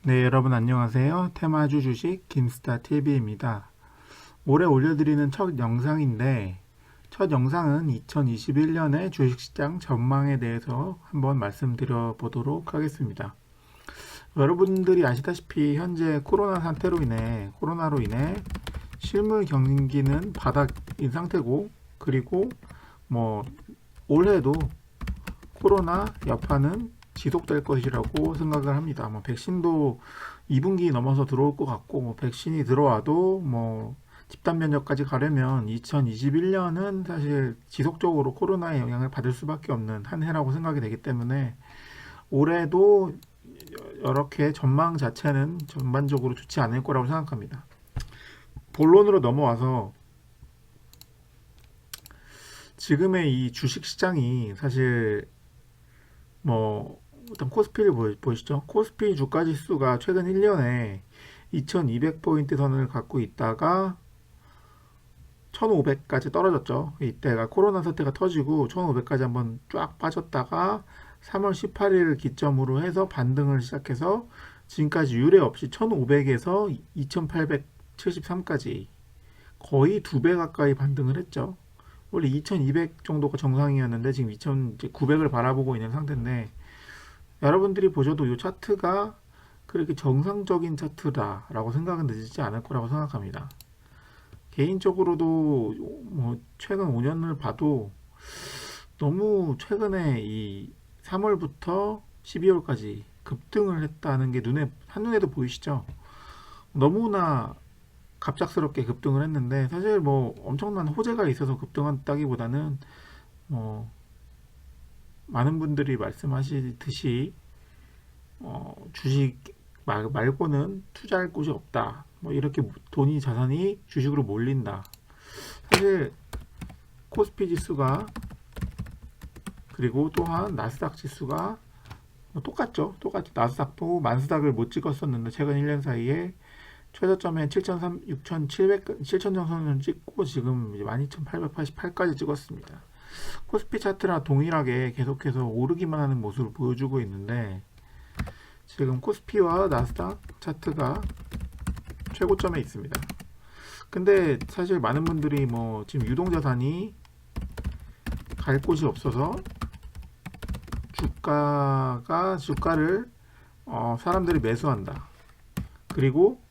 네, 여러분 안녕하세요. 테마주 주식 김스타TV입니다. 올해 올려드리는 첫 영상인데, 첫 영상은 2021년의 주식시장 전망에 대해서 한번 말씀드려 보도록 하겠습니다. 여러분들이 아시다시피 현재 코로나로 인해 실물 경기는 바닥인 상태고, 그리고 뭐 올해도 코로나 여파는 지속될 것이라고 생각을 합니다. 백신도 2분기 넘어서 들어올 것 같고, 백신이 들어와도 집단 면역까지 가려면 2021년은 사실 지속적으로 코로나의 영향을 받을 수밖에 없는 한 해라고 생각이 되기 때문에 올해도 이렇게 전망 자체는 전반적으로 좋지 않을 거라고 생각합니다. 본론으로 넘어와서 지금의 이 주식 시장이 사실 일단 코스피를 보시죠. 코스피 주가 지수가 최근 1년에 2200포인트 선을 갖고 있다가 1500까지 떨어졌죠. 이때가 코로나 사태가 터지고 1500까지 한번 쫙 빠졌다가 3월 18일을 기점으로 해서 반등을 시작해서 지금까지 유례 없이 1500에서 2873까지 거의 2배 가까이 반등을 했죠. 원래 2200 정도가 정상이었는데 지금 2900을 바라보고 있는 상태인데, 여러분들이 보셔도 이 차트가 그렇게 정상적인 차트다라고 생각은 되지 않을 거라고 생각합니다. 개인적으로도 최근 5년을 봐도 너무 최근에 이 3월부터 12월까지 급등을 했다는 게 한눈에도 보이시죠? 너무나 갑작스럽게 급등을 했는데, 사실 엄청난 호재가 있어서 급등했다기보다는 뭐 많은 분들이 말씀하시듯이 주식 말고는 투자할 곳이 없다. 이렇게 돈이 자산이 주식으로 몰린다. 사실 코스피 지수가 그리고 또한 나스닥 지수가 똑같죠. 똑같이 나스닥도 만스닥을 못 찍었었는데 최근 1년 사이에 최저점에 7,700 선을 찍고 지금 12,888까지 찍었습니다. 코스피 차트랑 동일하게 계속해서 오르기만 하는 모습을 보여주고 있는데, 지금 코스피와 나스닥 차트가 최고점에 있습니다. 근데 사실 많은 분들이 지금 유동자산이 갈 곳이 없어서 주가를 사람들이 매수한다. 그리고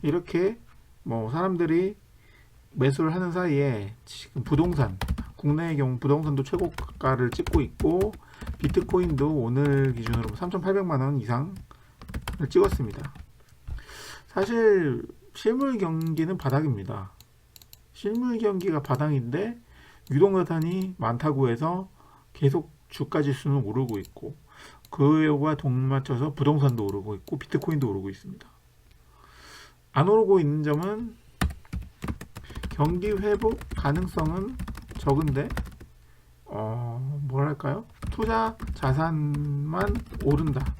이렇게 사람들이 매수를 하는 사이에 지금 국내의 경우 부동산도 최고가를 찍고 있고, 비트코인도 오늘 기준으로 3,800만원 이상을 찍었습니다. 사실 실물 경기는 바닥입니다. 실물 경기가 바닥인데 유동자산이 많다고 해서 계속 주가 지수는 오르고 있고, 그와 동맞춰서 부동산도 오르고 있고 비트코인도 오르고 있습니다. 안 오르고 있는 점은 경기 회복 가능성은 적은데 뭐랄까요? 투자 자산만 오른다.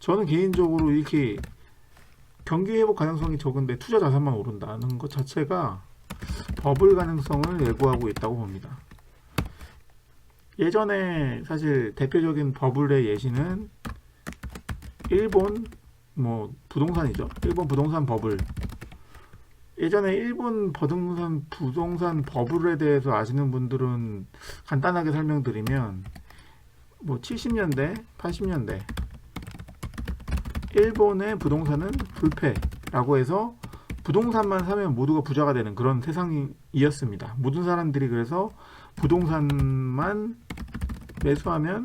저는 개인적으로 이렇게 경기 회복 가능성이 적은데 투자 자산만 오른다는 것 자체가 버블 가능성을 예고하고 있다고 봅니다. 예전에 사실 대표적인 버블의 예시는 일본 부동산이죠. 일본 부동산 버블. 예전에 일본 부동산 버블에 대해서 아시는 분들은 간단하게 설명드리면 70년대, 80년대 일본의 부동산은 불패라고 해서 부동산만 사면 모두가 부자가 되는 그런 세상이었습니다. 모든 사람들이 그래서 부동산만 매수하면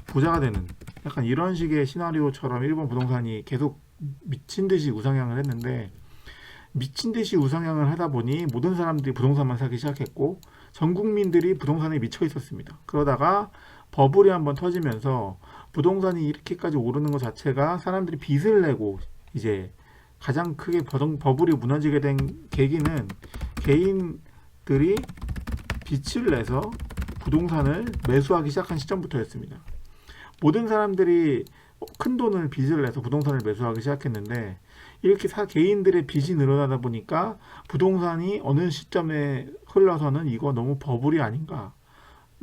부자가 되는 약간 이런 식의 시나리오처럼 일본 부동산이 계속 미친 듯이 우상향을 했는데, 미친 듯이 우상향을 하다 보니 모든 사람들이 부동산만 사기 시작했고 전 국민들이 부동산에 미쳐 있었습니다. 그러다가 버블이 한번 터지면서 부동산이 이렇게까지 오르는 것 자체가 사람들이 빚을 내고, 이제 가장 크게 버블이 무너지게 된 계기는 개인들이 빚을 내서 부동산을 매수하기 시작한 시점부터였습니다. 모든 사람들이 큰 돈을 빚을 내서 부동산을 매수하기 시작했는데, 이렇게 개인들의 빚이 늘어나다 보니까 부동산이 어느 시점에 흘러서는 이거 너무 버블이 아닌가,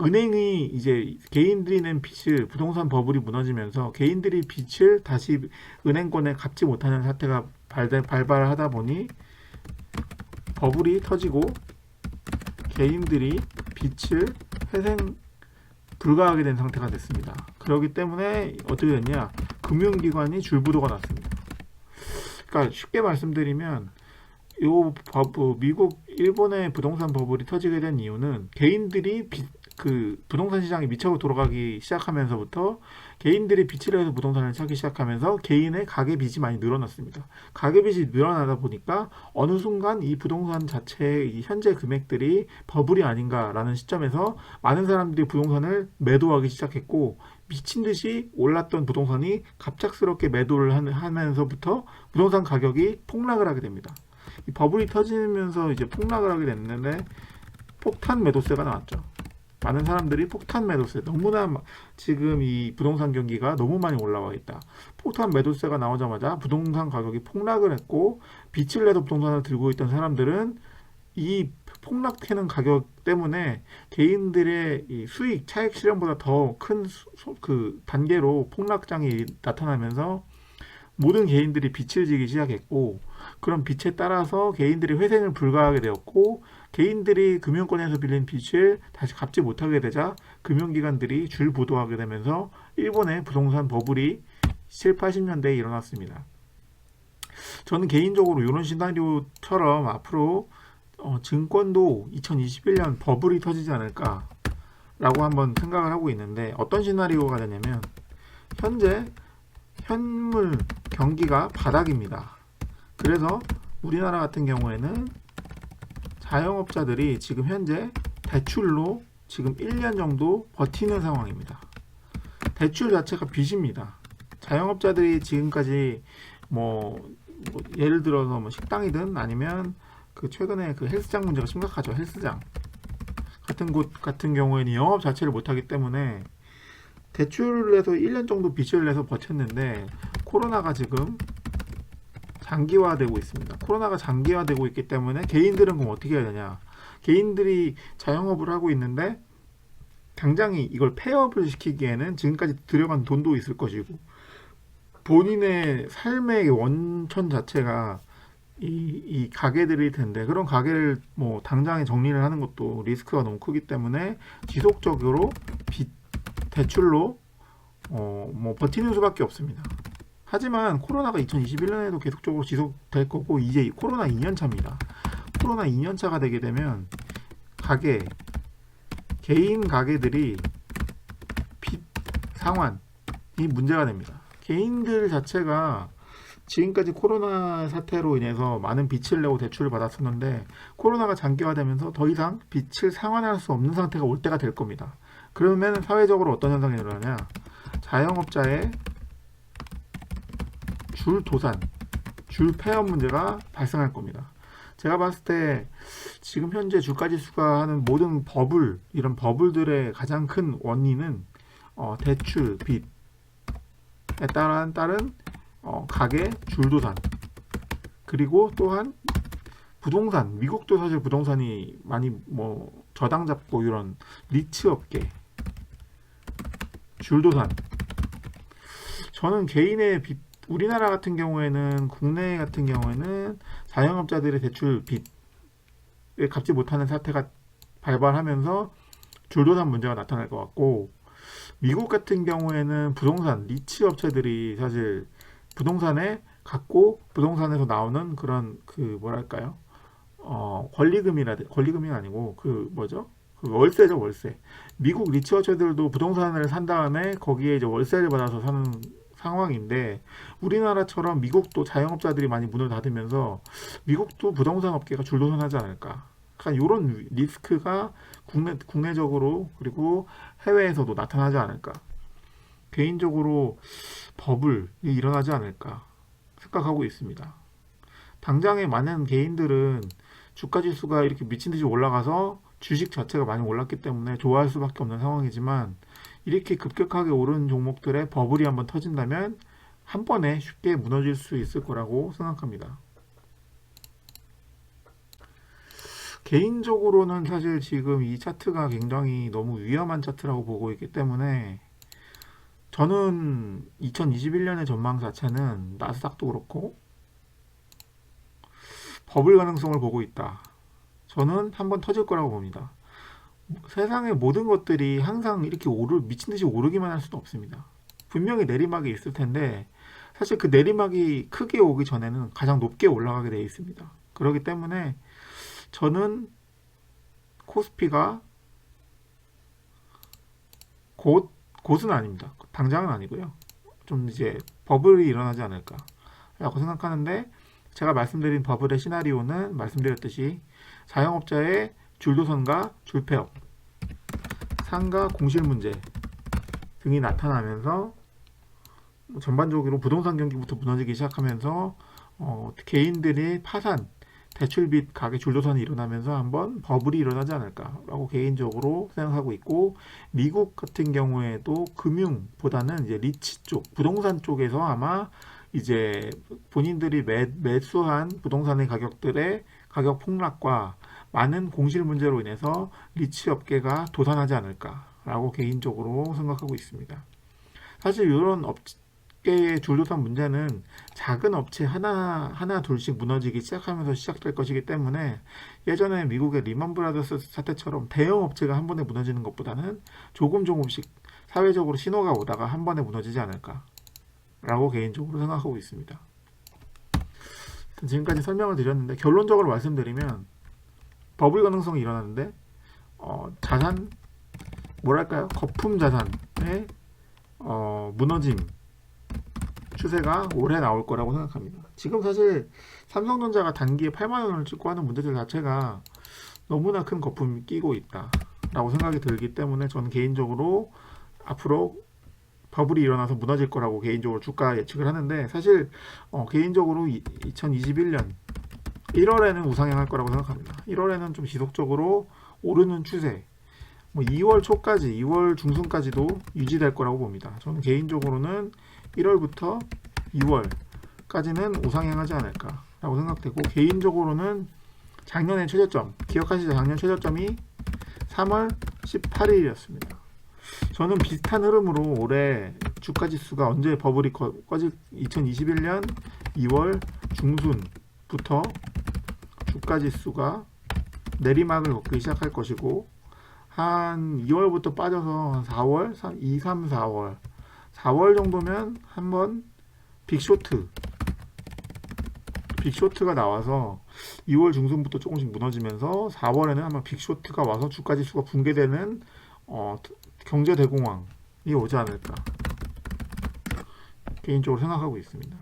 은행이 이제 개인들이 낸 빚을 부동산 버블이 무너지면서 개인들이 빚을 다시 은행권에 갚지 못하는 사태가 발발하다 보니 버블이 터지고 개인들이 빚을 회생 불가하게 된 상태가 됐습니다. 그렇기 때문에 어떻게 됐냐? 금융기관이 줄부도가 났습니다. 그러니까 쉽게 말씀드리면 미국, 일본의 부동산 버블이 터지게 된 이유는 개인들이 그 부동산 시장이 미쳐 돌아가기 시작하면서부터 개인들이 빚을 해서 부동산을 사기 시작하면서 개인의 가계 빚이 많이 늘어났습니다. 가계 빚이 늘어나다 보니까 어느 순간 이 부동산 자체의 현재 금액들이 버블이 아닌가라는 시점에서 많은 사람들이 부동산을 매도하기 시작했고 미친 듯이 올랐던 부동산이 갑작스럽게 매도를 하면서부터 부동산 가격이 폭락을 하게 됩니다. 이 버블이 터지면서 이제 폭락을 하게 됐는데 폭탄 매도세가 나왔죠. 많은 사람들이 폭탄 매도세, 너무나 지금 이 부동산 경기가 너무 많이 올라와 있다. 폭탄 매도세가 나오자마자 부동산 가격이 폭락을 했고 빚을 내도 부동산을 들고 있던 사람들은 이 폭락하는 가격 때문에 개인들의 이 수익, 차익 실현보다 더 큰 그 단계로 폭락장이 나타나면서 모든 개인들이 빚을 지기 시작했고 그런 빚에 따라서 개인들이 회생을 불가하게 되었고 개인들이 금융권에서 빌린 빚을 다시 갚지 못하게 되자 금융기관들이 줄부도하게 되면서 일본의 부동산 버블이 7, 80년대에 일어났습니다. 저는 개인적으로 이런 시나리오처럼 앞으로 증권도 2021년 버블이 터지지 않을까 라고 한번 생각을 하고 있는데 어떤 시나리오가 되냐면 현재 현물 경기가 바닥입니다. 그래서 우리나라 같은 경우에는 자영업자들이 지금 현재 대출로 지금 1년 정도 버티는 상황입니다. 대출 자체가 빚입니다. 자영업자들이 지금까지 예를 들어서 식당이든 아니면 그 최근에 그 헬스장 문제가 심각하죠. 헬스장 같은 곳 같은 경우에는 영업 자체를 못하기 때문에 대출을 내서 1년 정도 빚을 내서 버텼는데 코로나가 지금 장기화되고 있습니다. 코로나가 장기화되고 있기 때문에 개인들은 그럼 어떻게 해야 되냐? 개인들이 자영업을 하고 있는데 당장이 이걸 폐업을 시키기에는 지금까지 들여간 돈도 있을 것이고 본인의 삶의 원천 자체가 이 가게들일 텐데 그런 가게를 당장에 정리를 하는 것도 리스크가 너무 크기 때문에 지속적으로 대출로 버티는 수밖에 없습니다. 하지만 코로나가 2021년에도 계속적으로 지속될 거고 이제 코로나 2년차입니다. 코로나 2년차가 되게 되면 개인 가게들이 빚 상환이 문제가 됩니다. 개인들 자체가 지금까지 코로나 사태로 인해서 많은 빚을 내고 대출을 받았었는데 코로나가 장기화되면서 더 이상 빚을 상환할 수 없는 상태가 올 때가 될 겁니다. 그러면 사회적으로 어떤 현상이 일어나냐? 자영업자의 줄도산, 줄폐업 문제가 발생할 겁니다. 제가 봤을 때 지금 현재 주가지수가 하는 모든 이런 버블들의 가장 큰 원인은 대출, 빚에 따른 가계 줄도산 그리고 또한 부동산, 미국도 사실 부동산이 많이 저당 잡고 이런 리츠 업계 줄도산. 저는 개인의 빚 우리나라 같은 경우에는 국내 같은 경우에는 자영업자들의 대출 빚을 갚지 못하는 사태가 발발하면서 줄도산 문제가 나타날 것 같고 미국 같은 경우에는 부동산 리츠 업체들이 사실 부동산에 갖고 부동산에서 나오는 그런 권리금이 아니고 월세죠, 월세. 미국 리츠 업체들도 부동산을 산 다음에 거기에 이제 월세를 받아서 사는 상황인데 우리나라처럼 미국도 자영업자들이 많이 문을 닫으면서 미국도 부동산 업계가 줄도산하지 않을까. 그러니까 이런 리스크가 국내적으로 그리고 해외에서도 나타나지 않을까. 개인적으로 버블이 일어나지 않을까 생각하고 있습니다. 당장에 많은 개인들은 주가지수가 이렇게 미친듯이 올라가서 주식 자체가 많이 올랐기 때문에 좋아할 수밖에 없는 상황이지만 이렇게 급격하게 오른 종목들의 버블이 한번 터진다면 한 번에 쉽게 무너질 수 있을 거라고 생각합니다. 개인적으로는 사실 지금 이 차트가 굉장히 너무 위험한 차트라고 보고 있기 때문에 저는 2021년의 전망 자체는 나스닥도 그렇고 버블 가능성을 보고 있다. 저는 한번 터질 거라고 봅니다. 세상의 모든 것들이 항상 이렇게 미친 듯이 오르기만 할 수는 없습니다. 분명히 내리막이 있을 텐데 사실 그 내리막이 크게 오기 전에는 가장 높게 올라가게 되어 있습니다. 그렇기 때문에 저는 코스피가 곧은 아닙니다. 당장은 아니고요. 좀 이제 버블이 일어나지 않을까 라고 생각하는데, 제가 말씀드린 버블의 시나리오는 말씀드렸듯이 자영업자의 줄도선과 줄폐업, 상가 공실 문제 등이 나타나면서 전반적으로 부동산 경기부터 무너지기 시작하면서 개인들이 파산, 대출 빚 가계 줄도선이 일어나면서 한번 버블이 일어나지 않을까라고 개인적으로 생각하고 있고, 미국 같은 경우에도 금융보다는 이제 리치 쪽, 부동산 쪽에서 아마 이제 본인들이 매수한 부동산의 가격들의 가격 폭락과 많은 공실 문제로 인해서 리치 업계가 도산하지 않을까라고 개인적으로 생각하고 있습니다. 사실 이런 업계의 줄도산 문제는 작은 업체 하나 둘씩 무너지기 시작하면서 시작될 것이기 때문에, 예전에 미국의 리먼 브라더스 사태처럼 대형 업체가 한 번에 무너지는 것보다는 조금씩 사회적으로 신호가 오다가 한 번에 무너지지 않을까라고 개인적으로 생각하고 있습니다. 지금까지 설명을 드렸는데, 결론적으로 말씀드리면 버블 가능성이 일어나는데 자산, 뭐랄까요, 거품 자산의 무너짐 추세가 올해 나올 거라고 생각합니다. 지금 사실 삼성전자가 단기에 8만 원을 찍고 하는 문제들 자체가 너무나 큰 거품이 끼고 있다라고 생각이 들기 때문에, 저는 개인적으로 앞으로 버블이 일어나서 무너질 거라고 개인적으로 주가 예측을 하는데, 사실 개인적으로 2021년 1월에는 우상향할 거라고 생각합니다. 1월에는 좀 지속적으로 오르는 추세, 2월 초까지, 2월 중순까지도 유지될 거라고 봅니다. 저는 개인적으로는 1월부터 2월까지는 우상향하지 않을까라고 생각되고, 개인적으로는 작년의 최저점, 기억하시죠? 작년 최저점이 3월 18일이었습니다. 저는 비슷한 흐름으로 올해 주가지수가 언제 버블이 꺼질 2021년 2월 중순부터 주가지수가 내리막을 걷기 시작할 것이고, 한 2월부터 빠져서 4월, 2, 3, 4월 정도면 한번 빅쇼트가 나와서 2월 중순부터 조금씩 무너지면서 4월에는 한번 빅쇼트가 와서 주가지수가 붕괴되는 경제 대공황이 오지 않을까 개인적으로 생각하고 있습니다.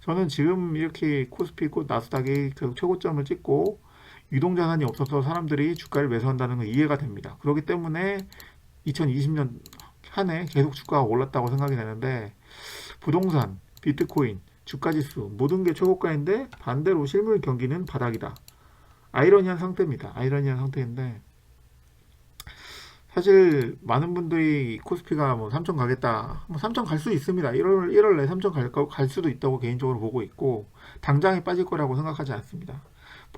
저는 지금 이렇게 코스피, 나스닥이 결국 최고점을 찍고 유동자산이 없어서 사람들이 주가를 매수한다는 건 이해가 됩니다. 그렇기 때문에 2020년 한 해 계속 주가가 올랐다고 생각이 되는데, 부동산, 비트코인, 주가지수 모든 게 최고가인데 반대로 실물 경기는 바닥이다. 아이러니한 상태입니다. 아이러니한 상태인데, 사실 많은 분들이 코스피가 3천 가겠다, 3천 갈 수 있습니다. 1월 내 3천 갈 수도 있다고 개인적으로 보고 있고, 당장에 빠질 거라고 생각하지 않습니다.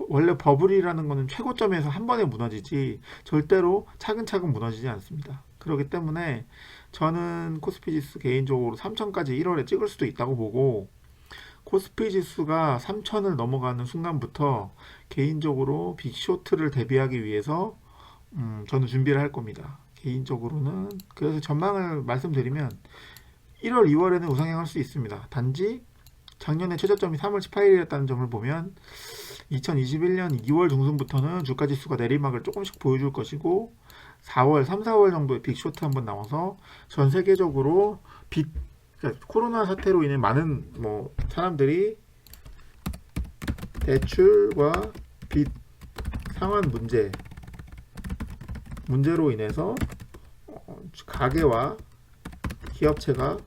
원래 버블이라는 거는 최고점에서 한 번에 무너지지 절대로 차근차근 무너지지 않습니다. 그렇기 때문에 저는 코스피 지수 개인적으로 3천까지 1월에 찍을 수도 있다고 보고, 코스피 지수가 3천을 넘어가는 순간부터 개인적으로 빅쇼트를 대비하기 위해서 저는 준비를 할 겁니다. 개인적으로는. 그래서 전망을 말씀드리면 1월, 2월에는 우상향할 수 있습니다. 단지 작년에 최저점이 3월 18일이었다는 점을 보면 2021년 2월 중순부터는 주가지수가 내리막을 조금씩 보여줄 것이고, 4월, 3, 4월 정도에 빅쇼트 한번 나와서 전 세계적으로 그러니까 코로나 사태로 인해 많은 사람들이 대출과 빚 상환 문제로 인해서 가계와 기업체가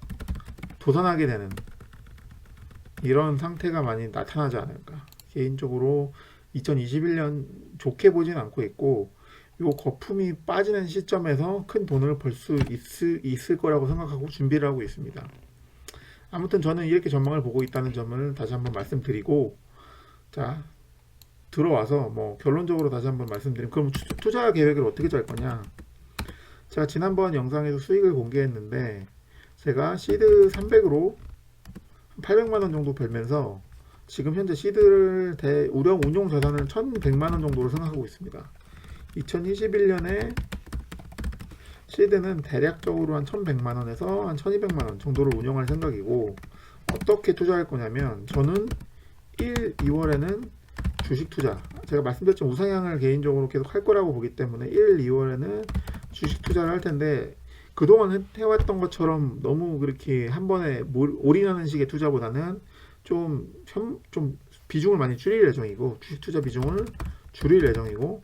도산하게 되는 이런 상태가 많이 나타나지 않을까. 개인적으로 2021년 좋게 보진 않고 있고, 요 거품이 빠지는 시점에서 큰 돈을 벌 수 있을 거라고 생각하고 준비를 하고 있습니다. 아무튼 저는 이렇게 전망을 보고 있다는 점을 다시 한번 말씀드리고, 자, 들어와서 뭐 결론적으로 다시 한번 말씀드리면, 그럼 투자 계획을 어떻게 짤 거냐? 제가 지난번 영상에서 수익을 공개했는데, 제가 시드 300으로 800만 원 정도 벌면서 지금 현재 시드를 우량 운용 자산을 1100만 원 정도로 생각하고 있습니다. 2021년에 시드는 대략적으로 한 1100만 원에서 한 1200만 원 정도를 운용할 생각이고, 어떻게 투자할 거냐면, 저는 1, 2월에는 주식 투자, 제가 말씀드렸지만 우상향을 개인적으로 계속 할 거라고 보기 때문에 1, 2월에는 주식 투자를 할 텐데, 그동안 해왔던 것처럼 너무 그렇게 한 번에 올인하는 식의 투자보다는 좀 비중을 많이 줄일 예정이고, 주식 투자 비중을 줄일 예정이고,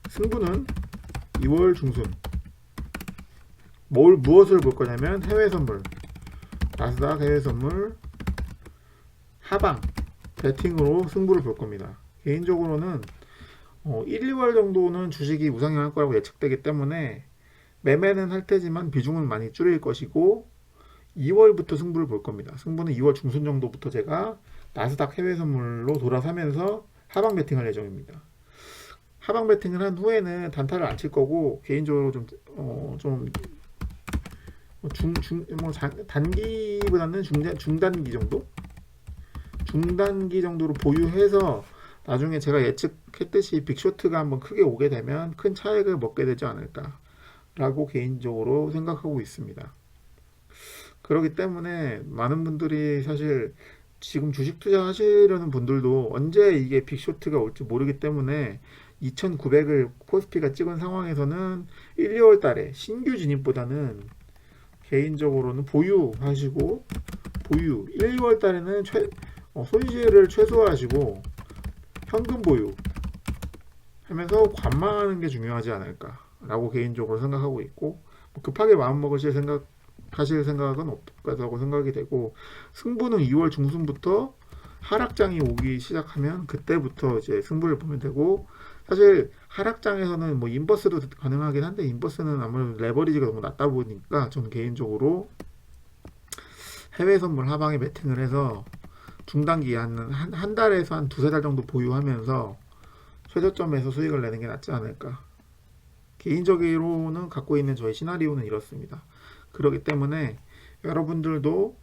승부는 2월 중순. 무엇을 볼 거냐면 해외 선물, 나스닥 해외 선물 하방 베팅으로 승부를 볼 겁니다. 개인적으로는 1, 2월 정도는 주식이 우상향할 거라고 예측되기 때문에 매매는 할 테지만 비중은 많이 줄일 것이고, 2월부터 승부를 볼 겁니다. 승부는 2월 중순 정도부터 제가 나스닥 해외 선물로 돌아서면서 하방 베팅할 예정입니다. 하방 베팅을 한 후에는 단타를 안 칠 거고, 개인적으로 단기보다는 중단기 정도? 중단기 정도로 보유해서 나중에 제가 예측했듯이 빅쇼트가 한번 크게 오게 되면 큰 차익을 먹게 되지 않을까 라고 개인적으로 생각하고 있습니다. 그렇기 때문에 많은 분들이 사실 지금 주식 투자 하시려는 분들도 언제 이게 빅쇼트가 올지 모르기 때문에 2900을 코스피가 찍은 상황에서는 1, 2월 달에 신규 진입보다는 개인적으로는 보유하시고, 1, 2월 달에는 손실을 최소화하시고 현금 보유 하면서 관망하는 게 중요하지 않을까 라고 개인적으로 생각하고 있고, 급하게 마음먹으실 생각은 없다고 생각이 되고, 승부는 2월 중순부터 하락장이 오기 시작하면 그때부터 이제 승부를 보면 되고, 사실 하락장에서는 뭐 인버스도 가능하긴 한데, 인버스는 아무래도 레버리지가 너무 낮다 보니까 저는 개인적으로 해외 선물 하방에 베팅을 해서 중단기 한 달에서 한 두세 달 정도 보유하면서 최저점에서 수익을 내는 게 낫지 않을까. 개인적으로는 갖고 있는 저의 시나리오는 이렇습니다. 그렇기 때문에 여러분들도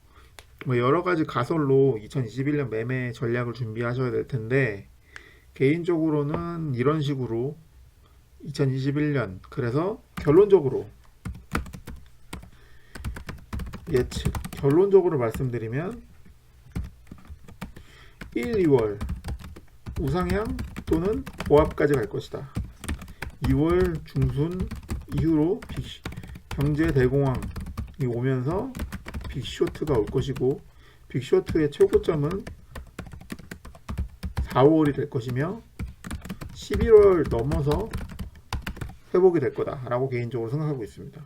뭐 여러 가지 가설로 2021년 매매 전략을 준비하셔야 될 텐데, 개인적으로는 이런 식으로 2021년, 그래서 결론적으로 결론적으로 말씀드리면 1, 2월 우상향 또는 보합까지 갈 것이다. 2월 중순 이후로 경제 대공황이 오면서 빅쇼트가 올 것이고, 빅쇼트의 최고점은 4, 5월이 될 것이며 11월 넘어서 회복이 될 거다라고 개인적으로 생각하고 있습니다.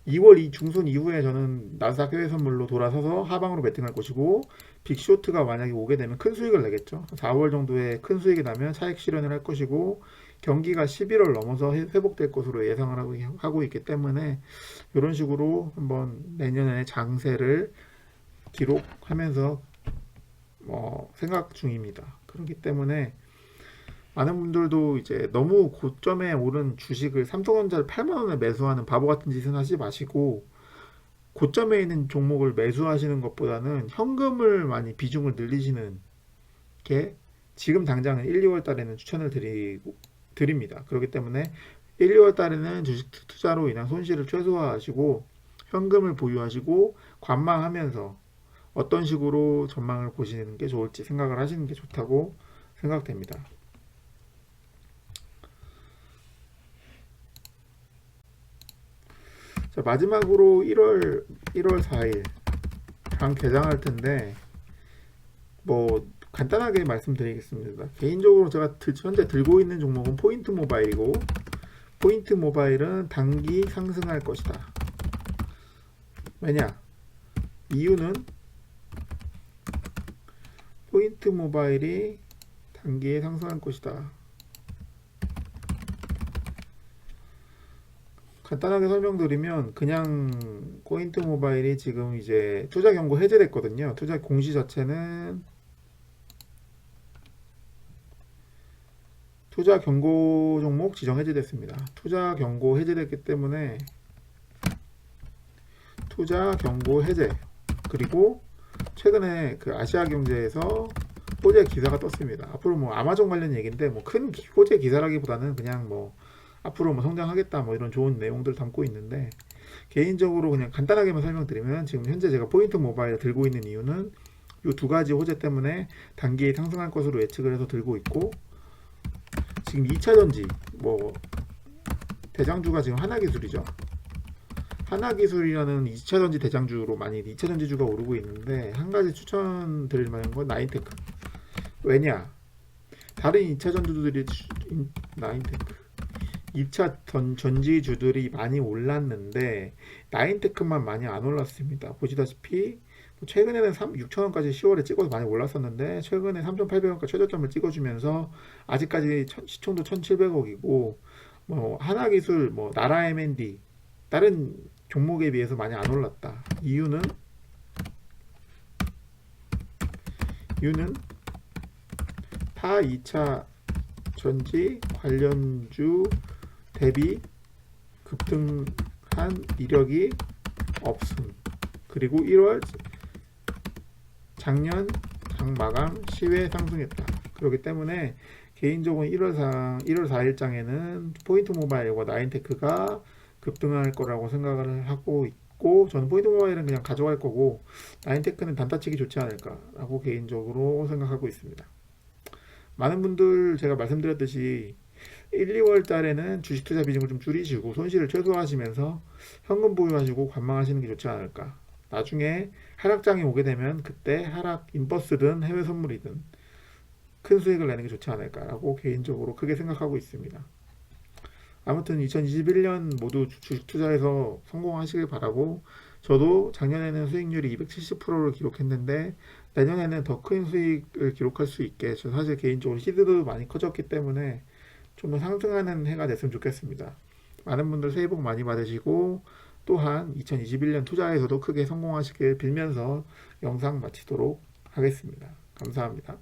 2월 중순 이후에 저는 나스닥 해외 선물로 돌아서서 하방으로 베팅할 것이고, 빅쇼트가 만약에 오게 되면 큰 수익을 내겠죠. 4월 정도에 큰 수익이 나면 차익 실현을 할 것이고, 경기가 11월 넘어서 회복될 것으로 예상을 하고 있기 때문에 이런 식으로 한번 내년에 장세를 기록하면서 생각 중입니다. 그렇기 때문에 많은 분들도 이제 너무 고점에 오른 주식을, 삼성전자를 8만 원에 매수하는 바보 같은 짓은 하지 마시고, 고점에 있는 종목을 매수하시는 것보다는 현금을 많이 비중을 늘리시는 게 지금 당장은 1, 2월 달에는 추천을 드립니다. 그렇기 때문에 1, 2월 달에는 주식 투자로 인한 손실을 최소화하시고 현금을 보유하시고 관망하면서 어떤 식으로 전망을 보시는 게 좋을지 생각을 하시는 게 좋다고 생각됩니다. 자, 마지막으로 1월 4일 당 개장할 텐데, 뭐 간단하게 말씀드리겠습니다. 개인적으로 제가 현재 들고 있는 종목은 포인트 모바일이고, 포인트 모바일은 단기 상승할 것이다. 왜냐? 이유는 포인트 모바일이 단기에 상승할 것이다. 간단하게 설명드리면, 그냥 포인트 모바일이 지금 이제 투자 경고 해제됐거든요. 투자 공시 자체는 투자 경고 종목 지정 해제됐습니다. 투자 경고 해제됐기 때문에 투자 경고 해제. 그리고 최근에 그 아시아경제에서 호재 기사가 떴습니다. 앞으로 뭐 아마존 관련 얘기인데 뭐 큰 호재 기사라기보다는 그냥 뭐 앞으로 뭐 성장하겠다 뭐 이런 좋은 내용들 담고 있는데, 개인적으로 그냥 간단하게만 설명드리면 지금 현재 제가 포인트 모바일을 들고 있는 이유는 이 두 가지 호재 때문에 단기에 상승할 것으로 예측을 해서 들고 있고, 지금 2차전지 뭐 대장주가 지금 하나기술이죠. 하나기술이라는 2차전지 대장주로 많이 2차전지주가 오르고 있는데, 한 가지 추천드릴 만한 건 나인테크. 왜냐? 다른 2차전지주들이 나인테크 2차 전지주들이 많이 올랐는데 나인테크만 많이 안 올랐습니다. 보시다시피 최근에는 6,000원까지 10월에 찍어서 많이 올랐었는데, 최근에 3,800원까지 최저점을 찍어주면서 아직까지 시총도 1,700억이고, 뭐 하나기술, 뭐 나라 M&D 다른 종목에 비해서 많이 안 올랐다. 이유는 타 2차 전지 관련주 대비 급등한 이력이 없음. 그리고 1월 작년 장마감 시외 상승했다. 그렇기 때문에 개인적으로 1월 4일장에는 포인트 모바일과 나인테크가 급등할 거라고 생각을 하고 있고, 저는 포인트 모바일은 그냥 가져갈 거고 나인테크는 단타치기 좋지 않을까라고 개인적으로 생각하고 있습니다. 많은 분들 제가 말씀드렸듯이 1, 2월 달에는 주식 투자 비중을 좀 줄이시고 손실을 최소화하시면서 현금 보유하시고 관망하시는 게 좋지 않을까. 나중에 하락장이 오게 되면 그때 하락 인버스든 해외 선물이든 큰 수익을 내는 게 좋지 않을까라고 개인적으로 크게 생각하고 있습니다. 아무튼 2021년 모두 주식 투자에서 성공하시길 바라고, 저도 작년에는 수익률이 270%를 기록했는데 내년에는 더 큰 수익을 기록할 수 있게, 저 사실 개인적으로 시드도 많이 커졌기 때문에 좀 더 상승하는 해가 됐으면 좋겠습니다. 많은 분들 새해 복 많이 받으시고, 또한 2021년 투자에서도 크게 성공하시길 빌면서 영상 마치도록 하겠습니다. 감사합니다.